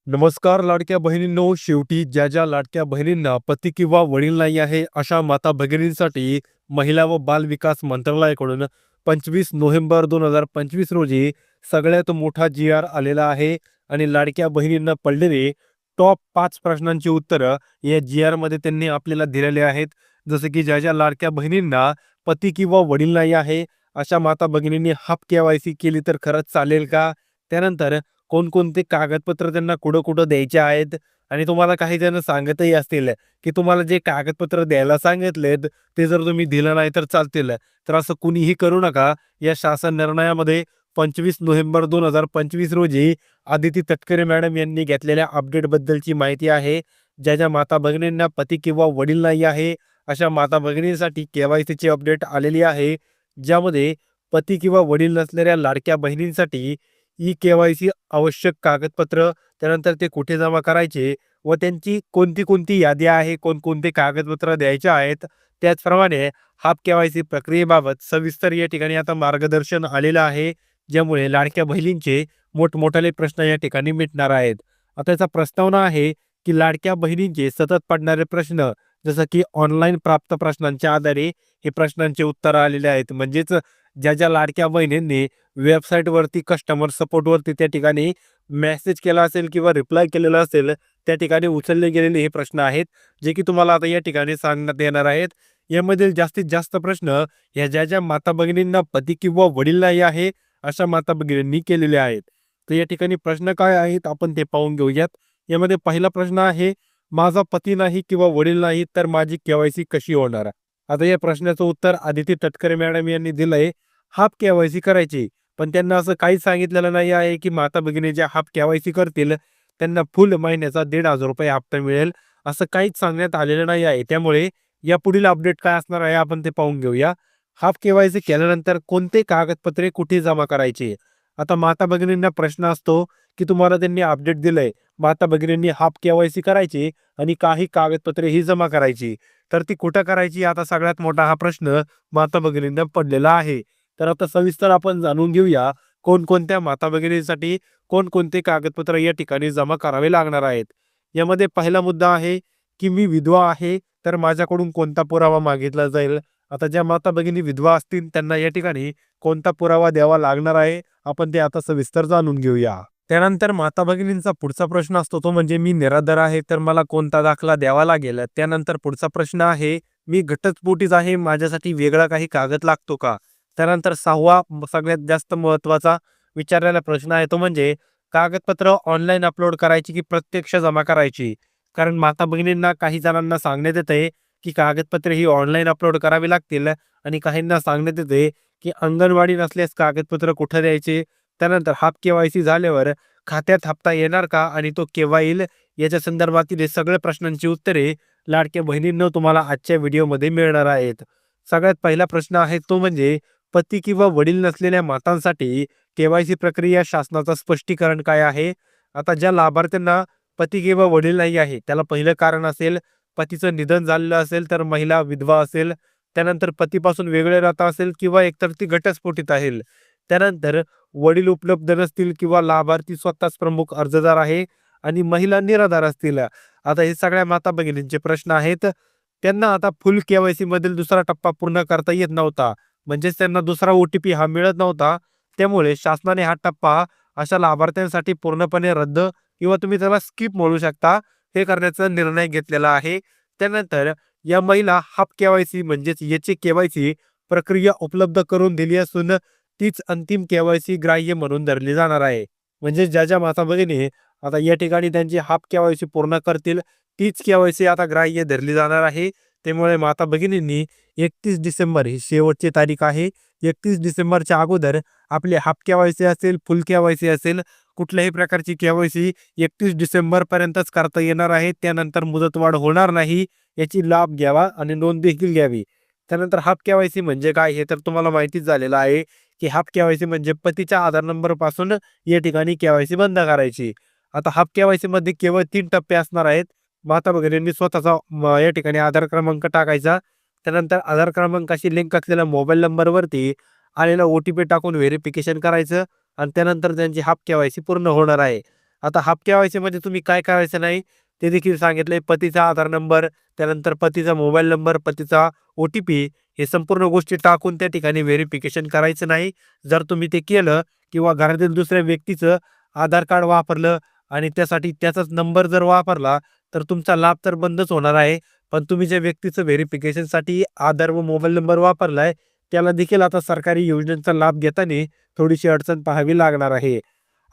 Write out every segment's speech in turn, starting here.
नमस्कार लाडक्या बहिणींनो, शेवटी ज्या लाडक्या बहिणींना पती किंवा वडील नाही आहे, अशा माता भगिनींसाठी महिला व बाल विकास मंत्रालयाकडून 25 नोव्हेंबर 2025 रोजी सगळ्यात मोठा जी-आर आलेला आहे आणि लाडक्या बहिणींना पडलेले टॉप 5 प्रश्नांची उत्तरं या जी-आरमध्ये त्यांनी आपल्याला दिलेले आहेत. जसं की ज्या लाडक्या बहिणींना पती किंवा वडील नाही आहे, अशा माता भगिनींनी हाफ के-वाय-सी केली तर खरंच चालेल का? त्यानंतर कोणकोणते कागदपत्र त्यांना कुठं-कुठं द्यायचे आहेत आणि तुम्हाला काही जण सांगतही असतील, की तुम्हाला जे कागदपत्र द्यायला सांगितलेत, ते जर तुम्ही दिलं नाही तर चालतील. तर असं कुणीही करू नका. या शासन निर्णयामध्ये 25 नोव्हेंबर 2025 रोजी आदिती तटकरे मॅडम यांनी घेतलेल्या अपडेटबद्दलची माहिती आहे. ज्या माता भगिनींना पती किंवा वडील नाही आहे, अशा माता भगिनींसाठी के-वाय-सीची अपडेट आलेली आहे. ज्यामध्ये पती किंवा वडील नसलेल्या लाडक्या बहिणींसाठी ई-के-वाय-सी आवश्यक कागदपत्र, त्यानंतर ते कुठे जमा करायचे व त्यांची कोणती-कोणती यादी आहे, कोणकोणते कागदपत्र द्यायचे आहेत. त्याचप्रमाणे हाफ के-वाय-सी प्रक्रियेबाबत सविस्तर या ठिकाणी आता मार्गदर्शन आलेलं आहे. ज्यामुळे लाडक्या बहिणींचे मोठमोठाले प्रश्न या ठिकाणी मिटणार आहेत. आता याचा प्रस्तावना आहे, की लाडक्या बहिणींचे सतत पडणारे प्रश्न, जसं की ऑनलाईन प्राप्त प्रश्नांच्या आधारे हे प्रश्नांचे उत्तर आलेले आहेत. म्हणजेच ज्या लाडक्या बहिणींनी वेबसाईटवरती कस्टमर सपोर्टवरती त्या ठिकाणी मेसेज केला असेल किंवा रिप्लाय केलेला असेल, त्या ठिकाणी उचलले गेलेले हे प्रश्न आहेत, जे की तुम्हाला आता या ठिकाणी सांगण्यात येणार आहेत. यामधील जास्तीत जास्त प्रश्न ह्या ज्या माता भगिनींना पती किंवा वडील नाही आहे, अशा माता भगिनींनी केलेले आहेत. तर या ठिकाणी प्रश्न काय आहेत आपण ते पाहून घेऊयात. यामध्ये पहिला प्रश्न आहे, माझा पती नाही किंवा वडील नाही तर माझी के-वाय-सी कशी होणार? आता या प्रश्नाचं उत्तर आदिती तटकरे मॅडम यांनी दिलंय. हाफ के-वाय-सी करायची. पण त्यांना असं काहीच सांगितलेलं नाही आहे, की माता भगिनी ज्या हाफ के-वाय-सी करतील, त्यांना फुल महिन्याचा ₹1,500 हप्ता मिळेल, असं काहीच सांगण्यात आलेलं नाही आहे. त्यामुळे यापुढील अपडेट काय असणार आहे आपण ते पाहून घेऊया. हाफ के-वाय-सी केल्यानंतर कोणते कागदपत्रे कुठे जमा करायची? आता माता भगिनींना प्रश्न असतो, की तुम्हाला त्यांनी अपडेट दिलंय. माता भगिनींनी हाफ के-वाय-सी करायची आणि काही कागदपत्रे ही जमा करायची. तर ती कुठं करायची? आता सगळ्यात मोठा हा प्रश्न माता भगिनींना पडलेला आहे. तर आता सविस्तर आपण जाणून घेऊया, कोणकोणत्या माता भगिनींसाठी कोणकोणते कागदपत्र या ठिकाणी जमा करावे लागणार आहेत. यामध्ये पहिला मुद्दा आहे, की मी विधवा आहे, तर माझ्याकडून कोणता पुरावा मागितला जाईल? आता ज्या माता भगिनी विधवा असतील त्यांना या ठिकाणी कोणता पुरावा द्यावा लागणार आहे, आपण ते आता सविस्तर जाणून घेऊया. त्यानंतर माता भगिनींचा पुढचा प्रश्न असतो तो म्हणजे मी निराधार आहे, तर मला कोणता दाखला द्यावा लागेल? त्यानंतर पुढचा प्रश्न आहे, मी घटस्फोटीत आहे, माझ्यासाठी वेगळा काही कागद लागतो का? त्यानंतर 6वा सगळ्यात जास्त महत्त्वाचा विचारलेला प्रश्न आहे तो म्हणजे कागदपत्र ऑनलाईन अपलोड करायची की प्रत्यक्ष जमा करायची? कारण माता भगिनींना काही जणांना सांगण्यात येतंय, की कागदपत्रे ही ऑनलाईन अपलोड करावी लागतील आणि काहींना सांगण्यात येते, की अंगणवाडी नसल्यास कागदपत्र कुठे द्यायचे? त्यानंतर हाफ के-वाय-सी झाल्यावर खात्यात हप्ता येणार का आणि तो केव्हा येईल? याच्या संदर्भातील हे सगळ्या प्रश्नांची उत्तरे लाडक्या बहिणींनो तुम्हाला आजच्या व्हिडिओमध्ये मिळणार आहेत. सगळ्यात पहिला प्रश्न आहे तो म्हणजे पती किंवा वडील नसलेल्या मातांसाठी के-वाय-सी प्रक्रिया शासनाचं स्पष्टीकरण काय आहे? आता ज्या लाभार्थ्यांना पती किंवा वडील नाही आहे, त्याला पहिलं कारण असेल, पतीचं निधन झालेलं असेल तर महिला विधवा असेल, त्यानंतर पतीपासून वेगळे राहत असेल किंवा एकतर ती घटस्फोटीत आहे. त्यानंतर वडील उपलब्ध नसतील किंवा लाभार्थी स्वतःच प्रमुख अर्जदार आहे आणि महिला निराधार असतील. आता हे सगळ्या माता भगिनींचे प्रश्न आहेत. त्यांना आता फुल के-वाय-सी मधील दुसरा टप्पा पूर्ण करता येत नव्हता. म्हणजेच त्यांना दुसरा ओ-टी-पी हा मिळत नव्हता. त्यामुळे शासनाने हा टप्पा अशा लाभार्थ्यांसाठी पूर्णपणे रद्द किंवा तुम्ही त्याला स्किप म्हणू शकता, हे करण्याचा निर्णय घेतलेला आहे. त्यानंतर या महिला हाफ के-वाय-सी म्हणजेच याची के-वाय-सी प्रक्रिया उपलब्ध करून दिली असून तीच अंतिम के-वाय-सी ग्राह्य म्हणून धरली जाणार आहे. म्हणजे ज्या माता भगिनी आता या ठिकाणी त्यांची हाफ के-वाय-सी पूर्ण करतील, तीच के-वाय-सी आता ग्राह्य धरली जाणार आहे. त्यामुळे माता भगिनींनी 31 डिसेंबर ही शेवटची तारीख आहे. 31 डिसेंबरच्या अगोदर आपली हाफ के-वाय-सी असेल, फुल के-वाय-सी असेल, कुठल्याही प्रकारची के-वाय-सी 31 डिसेंबरपर्यंतच करता येणार आहे. त्यानंतर मुदतवाढ होणार नाही. याची लाभ घ्यावा आणि नोंद देखील घ्यावी. त्यानंतर हाफ के-वाय-सी म्हणजे काय हे तर तुम्हाला माहितीच झालेलं आहे, की हाफ के-वाय-सी म्हणजे पतीच्या आधार नंबरपासून या ठिकाणी के-वाय-सी बंद करायची. आता हाफ के-वाय-सी मध्ये केवळ 3 टप्पे असणार आहेत. माता भगिनींनी स्वतःचा या ठिकाणी आधार क्रमांक टाकायचा. त्यानंतर आधार क्रमांकाशी लिंक असलेल्या मोबाईल नंबरवरती आलेला ओ-टी-पी टाकून व्हेरिफिकेशन करायचं आणि त्यानंतर त्यांची हाफ के-वाय-सी पूर्ण होणार आहे. आता हाफ के-वाय-सी मध्ये तुम्ही काय करायचं नाही, ते देखील सांगितलंय. पतीचा आधार नंबर, त्यानंतर पतीचा मोबाईल नंबर, पतीचा ओ-टी-पी हे संपूर्ण गोष्टी टाकून त्या ठिकाणी व्हेरिफिकेशन करायचं नाही. जर तुम्ही ते केलं किंवा घरातील दुसऱ्या व्यक्तीचं आधार कार्ड वापरलं आणि त्यासाठी त्याचाच नंबर जर वापरला, तर तुमचा लाभ तर बंदच होणार आहे. पण तुम्ही ज्या व्यक्तीचं व्हेरिफिकेशनसाठी आधार व मोबाईल नंबर वापरलाय, त्याला देखील आता सरकारी योजनांचा लाभ घेताना थोडीशी अडचण पाहावी लागणार आहे.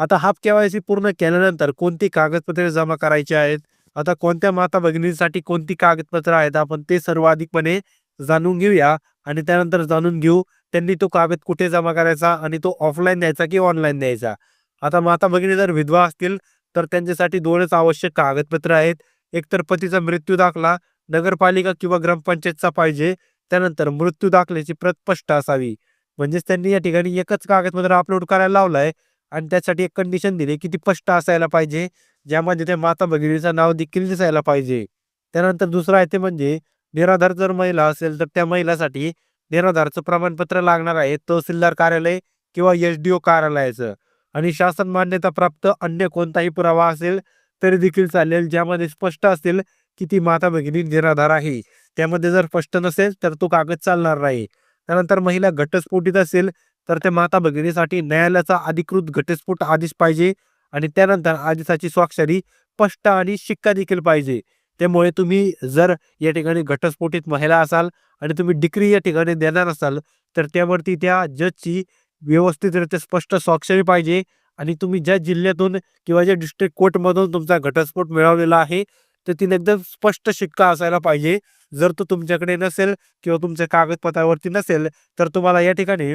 आता हाफ के-वाय-सी पूर्ण केल्यानंतर कोणती कागदपत्रे जमा करायची आहेत? आता कोणत्या माता-भगिनींसाठी कोणती कागदपत्र आहेत? आपण ते सर्व अधिकपणे जाणून घेऊया आणि त्यानंतर जाणून घेऊ त्यांनी तो कागद कुठे जमा करायचा आणि तो ऑफलाईन द्यायचा की ऑनलाईन द्यायचा. आता माता-भगिनी जर विधवा असतील, तर त्यांच्यासाठी 2च आवश्यक कागदपत्र आहेत. एकतर पतीचा मृत्यू दाखला नगरपालिका किंवा ग्रामपंचायतचा पाहिजे. त्यानंतर मृत्यू दाखल्याची प्रत स्पष्ट असावी. म्हणजेच त्यांनी या ठिकाणी एकच कागदपत्र अपलोड करायला लावलंय आणि त्यासाठी एक कंडिशन दिली, की ती स्पष्ट असायला पाहिजे, ज्यामध्ये त्या माता-भगिनीचं नाव देखील दिसायला पाहिजे. त्यानंतर दुसरं आहे ते म्हणजे निराधार जर महिला असेल, तर त्या महिलासाठी निराधारचं प्रमाणपत्र लागणार आहे. तहसीलदार कार्यालय किंवा एस-डी-ओ कार्यालयाचं आणि शासन मान्यता प्राप्त अन्य कोणताही पुरावा असेल, तरी देखील चालेल, ज्यामध्ये स्पष्ट असेल, की ती माता-भगिनी निराधार आहे. त्यामध्ये जर स्पष्ट नसेल, तर तो कागद चालणार नाही. त्यानंतर महिला घटस्फोटित असेल, तर त्या माता-भगिनीसाठी न्यायालयाचा अधिकृत घटस्फोट आदेश पाहिजे आणि त्यानंतर आदेशाची स्वाक्षरी स्पष्ट आणि शिक्का देखील पाहिजे. त्यामुळे तुम्ही जर या ठिकाणी घटस्फोटित महिला असाल आणि तुम्ही डिक्री या ठिकाणी देणार असाल, तर त्यावरती त्या जजची व्यवस्थितरित्या स्पष्ट स्वाक्षरी पाहिजे आणि तुम्ही ज्या जिल्ह्यातून किंवा ज्या डिस्ट्रिक्ट कोर्टमधून तुमचा घटस्फोट मिळवलेला आहे, तर तिने एकदम स्पष्ट शिक्का असायला पाहिजे. जर तो तुमच्याकडे नसेल किंवा तुमच्या कागदपत्रावरती नसेल, तर तुम्हाला या ठिकाणी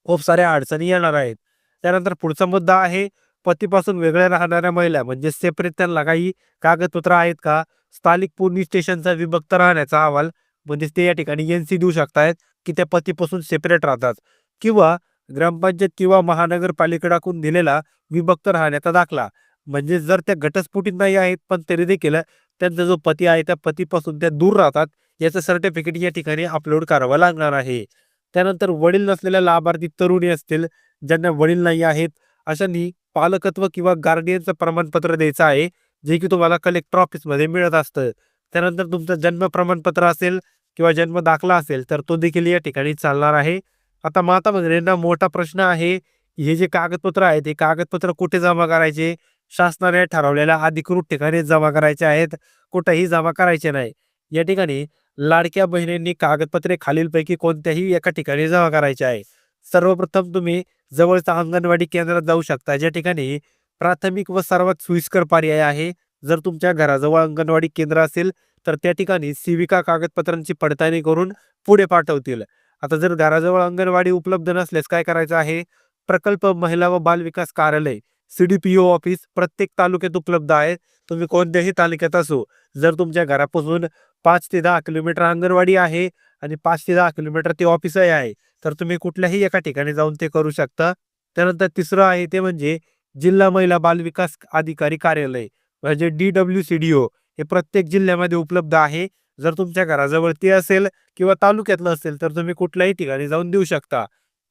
खूप साऱ्या अडचणी येणार आहेत. त्यानंतर पुढचा मुद्दा आहे, पतीपासून वेगळ्या राहणाऱ्या महिला म्हणजे सेपरेट त्यांना काही कागदपत्र आहेत का? स्थानिक पोलीस स्टेशनचा विभक्त राहण्याचा अहवाल म्हणजे ते या ठिकाणी एन-सी देऊ शकतायत, की त्या पतीपासून सेपरेट राहतात किंवा ग्रामपंचायत किंवा महानगरपालिकेकडून दिलेला विभक्त राहण्याचा दाखला. म्हणजे जर त्या घटस्फोटित नाही आहेत, पण तरी देखील त्यांचा जो पती आहे, त्या पतीपासून त्या दूर राहतात, याचं सर्टिफिकेट या ठिकाणी अपलोड करावं लागणार आहे. त्यानंतर वडील नसलेल्या लाभार्थी तरुणी असतील, ज्यांना वडील नाही आहेत, अशांनी पालकत्व किंवा गार्डियनचं प्रमाणपत्र द्यायचं आहे, जे की तुम्हाला कलेक्टर ऑफिसमध्ये मिळत असतं. त्यानंतर तुमचं जन्म प्रमाणपत्र असेल किंवा जन्म दाखला असेल, तर तो देखील या ठिकाणी चालणार आहे. आता माता भगिनींना मोठा प्रश्न आहे, हे जे कागदपत्र आहेत, हे कागदपत्र कुठे जमा करायचे? शासनाने ठरवलेल्या अधिकृत ठिकाणी जमा करायचे आहेत, कुठेही जमा करायचे नाही. या ठिकाणी लाडक्या बहिणींनी कागदपत्रे खालीलपैकी कोणत्याही एका ठिकाणी जमा करायचे आहे. सर्वप्रथम तुम्ही जवळचा अंगणवाडी केंद्रात जाऊ शकता, ज्या ठिकाणी प्राथमिक व सर्वात सोयीस्कर पर्याय आहे. जर तुमच्या घराजवळ अंगणवाडी केंद्र असेल, तर त्या ठिकाणी सेविका कागदपत्रांची पडताळणी करून पुढे पाठवतील. आता जर घराजवळ अंगणवाडी उपलब्ध नसल्यास काय करायचं आहे? प्रकल्प महिला व बाल विकास कार्यालय, सी-डी-पी-ओ ऑफिस प्रत्येक तालुक्यात उपलब्ध आहे. तुम्ही कोणत्याही तालुक्यात असो, जर तुमच्या घरापासून 5 ते 10 किलोमीटर अंगणवाडी आहे आणि 5 ते 10 किलोमीटर ते ऑफिसही आहे, तर तुम्ही कुठल्याही एका ठिकाणी जाऊन ते करू शकता. त्यानंतर तिसरं आहे ते म्हणजे जिल्हा महिला बाल विकास अधिकारी कार्यालय म्हणजे डी-डब्ल्यू-सी-डी-ओ हे प्रत्येक जिल्ह्यामध्ये उपलब्ध आहे. जर तुमच्या घराजवळ ते असेल किंवा तालुक्यातलं असेल, तर तुम्ही कुठल्याही ठिकाणी जाऊन देऊ शकता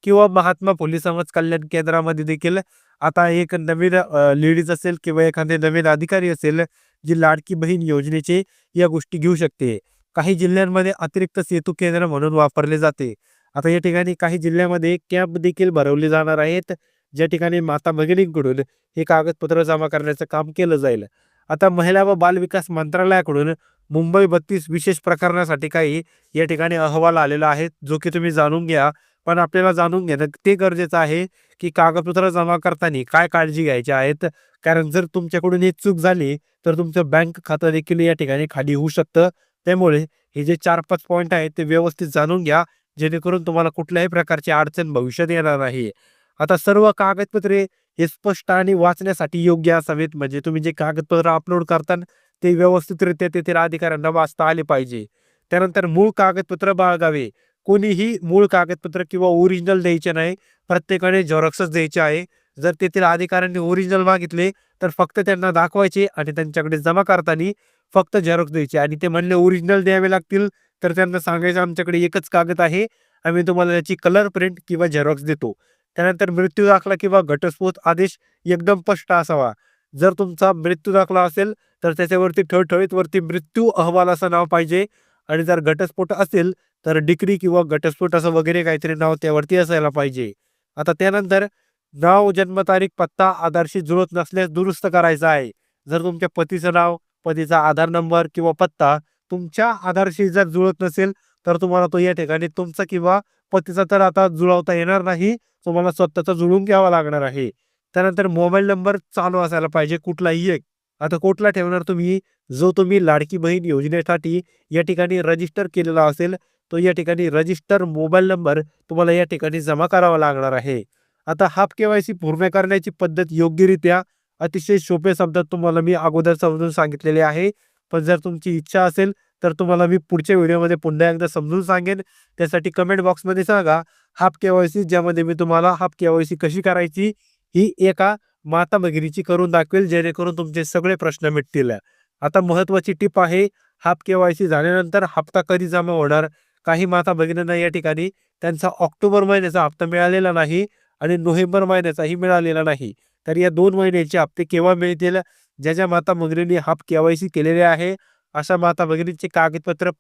किंवा महात्मा फुले समाज कल्याण केंद्रामध्ये देखील आता एक नवीन लेडीज असेल किंवा एखादे नवीन अधिकारी असेल, जी लाडकी बहीण योजनेचे या गोष्टी घेऊ शकते. काही जिल्ह्यांमध्ये अतिरिक्त सेतू केंद्र म्हणून वापरले जाते. आता या ठिकाणी काही जिल्ह्यामध्ये कॅम्प देखील भरवले जाणार आहेत, ज्या ठिकाणी माता भगिनींकडून हे कागदपत्र जमा करण्याचं काम केलं जाईल. आता महिला व बालविकास मंत्रालयाकडून मुंबई 32 विशेष प्रकरणासाठी काही या ठिकाणी अहवाल आलेला आहे, जो की तुम्ही जाणून घ्या. पण आपल्याला जाणून घेणं ते गरजेचं आहे, की कागदपत्र जमा करताना काय काळजी घ्यायची आहेत. कारण जर तुमच्याकडून ही चूक झाली, तर तुमचं बँक खातं देखील या ठिकाणी खाली होऊ शकतं. त्यामुळे हे जे 4-5 पॉइंट आहेत ते व्यवस्थित जाणून घ्या, जेणेकरून तुम्हाला कुठल्याही प्रकारची अडचण भविष्यात येणार नाही. आता सर्व कागदपत्रे हे स्पष्ट आणि वाचण्यासाठी योग्य असावेत. म्हणजे तुम्ही जे कागदपत्र अपलोड करता ते व्यवस्थितरित्या तेथील अधिकाऱ्यांना वाचता आले पाहिजे. त्यानंतर मूळ कागदपत्र बाळगावे. कोणीही मूळ कागदपत्र किंवा ओरिजिनल द्यायचे नाही. प्रत्येकाने झेरॉक्सच द्यायचे आहे. जर तेथील अधिकाऱ्यांनी ओरिजिनल मागितले, तर फक्त त्यांना दाखवायचे आणि त्यांच्याकडे जमा करताना फक्त झेरॉक्स द्यायचे आणि ते म्हणले ओरिजिनल द्यावे लागतील, तर त्यांना सांगायचं आमच्याकडे एकच कागद आहे. आम्ही तुम्हाला त्याची कलर प्रिंट किंवा झेरॉक्स देतो. त्यानंतर मृत्यू दाखला किंवा घटस्फोट आदेश एकदम स्पष्ट असावा. जर तुमचा मृत्यू दाखला असेल तर त्याच्यावरती ठळठळीत वरती मृत्यू अहवाल असं नाव पाहिजे आणि जर घटस्फोट असेल तर डिग्री किंवा घटस्फोट असं वगैरे काहीतरी नाव त्यावरती असायला पाहिजे. आता त्यानंतर नाव, जन्मतारीख, पत्ता आधारशी जुळत नसल्यास दुरुस्त करायचा आहे. जर तुमच्या पतीचं नाव, पतीचा आधार नंबर किंवा पत्ता तुमच्या आधारशी जर जुळत नसेल तर तुम्हाला तो या ठिकाणी तुमचा किंवा पतीचा तर आता जुळवता येणार नाही. तुम्हाला स्वतःचा जुळवून घ्यावा लागणार आहे. त्यानंतर मोबाईल नंबर चालू असायला पाहिजे कुठलाही एक. आता कुठला ठेवणार तुम्ही? जो तुम्ही लाडकी बहीण योजनेसाठी या ठिकाणी रजिस्टर केलेला असेल, तो या ठिकाणी रजिस्टर मोबाईल नंबर तुम्हाला या ठिकाणी जमा करावा लागणार आहे. आता हाफ के-वाय-सी पूर्ण करण्याची पद्धत योग्यरित्या अतिशय सोप्या शब्दात तुम्हाला मी अगोदर समजून सांगितलेले आहे. पण जर तुमची इच्छा असेल तर तुम्हाला मी पुढच्या व्हिडिओमध्ये पुन्हा एकदा समजून सांगेन. त्यासाठी कमेंट बॉक्समध्ये सांगा हाफ के-वाय-सी, ज्यामध्ये मी तुम्हाला हाफ के-वाय-सी कशी करायची ही एका माता भगिनीची करून दाखवेल, जेणेकरून तुमचे सगळे प्रश्न मिटतील. आता महत्त्वाची टिप आहे, हाफ के-वाय-सी झाल्यानंतर हप्ता कधी जमा होणार? काही माता भगिनींना या ठिकाणी त्यांचा ऑक्टोबर महिन्याचा हप्ता मिळालेला नाही आणि नोव्हेंबर महिन्याचाही मिळालेला नाही. तर या 2 महिन्याचे हप्ते केव्हा मिळतील? ज्या माता भगिनींनी हाफ के-वाय-सी केलेले आहे, अशा माता भगिनींची कागदपत्र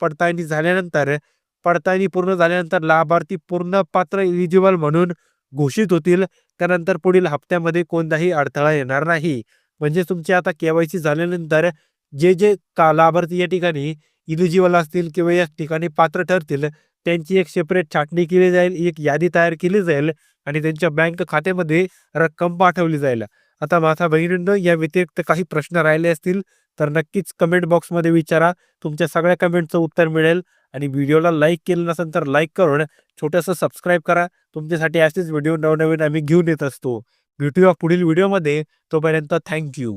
पडताळणी पूर्ण झाल्यानंतर लाभार्थी पूर्ण पात्र एलिजिबल म्हणून घोषित होतील. त्यानंतर पुढील हप्त्यामध्ये कोणताही अडथळा येणार नाही. म्हणजे तुमची आता के-वाय-सी झाल्यानंतर जे लाभार्थी या ठिकाणी इलिजिबल असतील किंवा या ठिकाणी पात्र ठरतील, त्यांची एक सेपरेट छाटणी केली जाईल, एक यादी तयार केली जाईल आणि त्यांच्या बँक खात्यामध्ये रक्कम पाठवली जाईल. आता माता भगिनींनो, या व्यतिरिक्त काही प्रश्न राहिले असतील तर नक्कीच कमेंट बॉक्समध्ये विचारा. तुमच्या सगळ्या कमेंटचं उत्तर मिळेल आणि व्हिडिओला लाईक केलं नसेल तर लाईक करून छोटंसं सबस्क्राईब करा. तुमच्यासाठी असेच व्हिडिओ नवनवीन आम्ही घेऊन येत असतो. भेटूया पुढील व्हिडिओमध्ये. तोपर्यंत थँक यू.